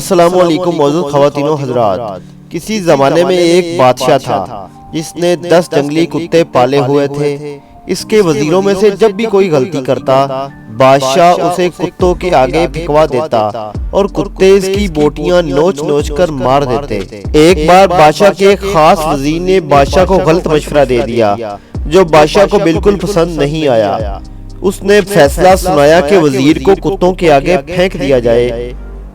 السلام علیکم معزز خواتین و حضرات۔ کسی زمانے میں ایک بادشاہ تھا جس نے 10 جنگلی کتے پالے ہوئے تھے۔ اس کے وزیروں میں سے جب بھی کوئی غلطی کرتا بادشاہ اسے کتوں کے آگے پھینکوا دیتا اور کتے اس کی بوٹیاں نوچ نوچ کر مار دیتے۔ ایک بار بادشاہ کے ایک خاص وزیر نے بادشاہ کو غلط مشورہ دے دیا جو بادشاہ کو بالکل پسند نہیں آیا۔ اس نے فیصلہ سنایا کہ وزیر کو کتوں کے آگے پھینک دیا جائے۔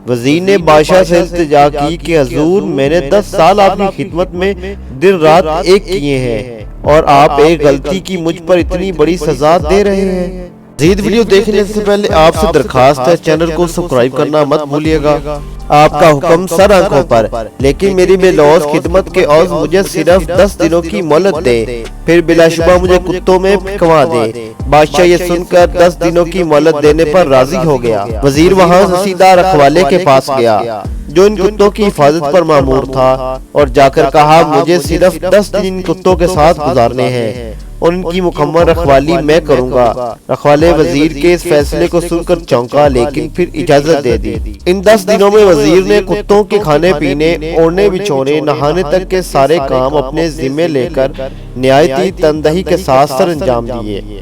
وزیر نے بادشاہ سے التجا کی کہ حضور میں نے 10 سال آپ کی خدمت میں دن رات ایک کیے ہیں اور آپ ایک غلطی کی مجھ پر اتنی بڑی سزا دے رہے ہیں۔ مزید ویڈیو دیکھنے سے پہلے آپ سے درخواست ہے چینل کو سبسکرائب کرنا مت بھولیے گا۔ آپ کا حکم سر آنکھوں پر، لیکن میری بے لوث خدمت کے عوض مجھے صرف 10 دنوں کی مہلت دے، پھر بلا شبہ مجھے کتوں میں پھینکوا دے۔ بادشاہ یہ سن کر 10 دنوں کی مہلت دینے پر راضی ہو گیا۔ وزیر وہاں سیدھا رکھوالے کے پاس گیا جو ان کتوں کی حفاظت پر مامور تھا اور جا کر کہا مجھے صرف 10 دن ان کتوں کے ساتھ گزارنے ہیں اور ان کی مکمل رکھوالی میں کروں گا۔ رکھوالے وزیر کے اس فیصلے کو سن کر چونکا لیکن پھر اجازت دے دی۔ ان 10 دنوں میں وزیر نے کتوں کے کھانے پینے، اوڑھنے بچھونے، نہانے تک کے سارے کام اپنے ذمے لے کر نہایتی تندہی کے ساتھ سر انجام دیے۔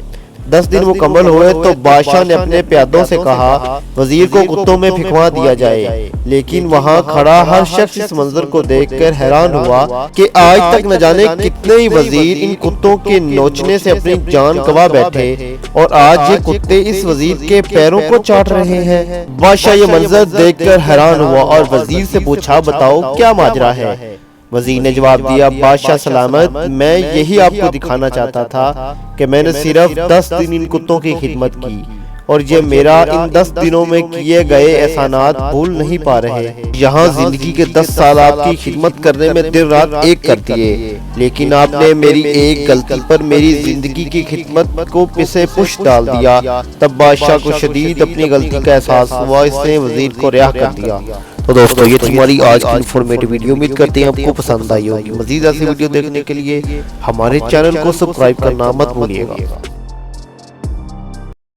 10 دن مکمل ہوئے تو بادشاہ نے اپنے پیادوں سے کہا وزیر کو کتوں میں پھینکوا دیا جائے، لیکن وہاں کھڑا ہر شخص اس منظر کو دیکھ کر حیران ہوا کہ آج تک نہ جانے کتنے ہی وزیر ان کتوں کے نوچنے سے اپنی جان گنوا بیٹھے اور آج یہ کتے اس وزیر کے پیروں کو چاٹ رہے ہیں۔ بادشاہ یہ منظر دیکھ کر حیران ہوا اور وزیر سے پوچھا بتاؤ کیا ماجرا ہے؟ وزیر نے جواب دیا بادشاہ سلامت، میں یہی آپ کو دکھانا چاہتا تھا کہ میں نے صرف 10 دن ان کتوں کی خدمت کی اور یہ میرا ان 10 دنوں میں کیے گئے احسانات بھول نہیں پا رہے۔ یہاں زندگی کے 10 سال آپ کی خدمت کرنے میں دن رات ایک کر دیے، لیکن آپ نے میری ایک غلطی پر میری زندگی کی خدمت کو پسے پش ڈال دیا۔ تب بادشاہ کو شدید اپنی غلطی کا احساس ہوا، اس نے وزیر کو رہا کر دیا۔ تو دوستو یہ تمہاری آج کی انفارمیٹو ویڈیو، امید کرتے ہیں آپ کو پسند آئی ہوگی۔ مزید ایسی ویڈیو دیکھنے کے لیے ہمارے چینل کو سبسکرائب کرنا مت بھولیے گا۔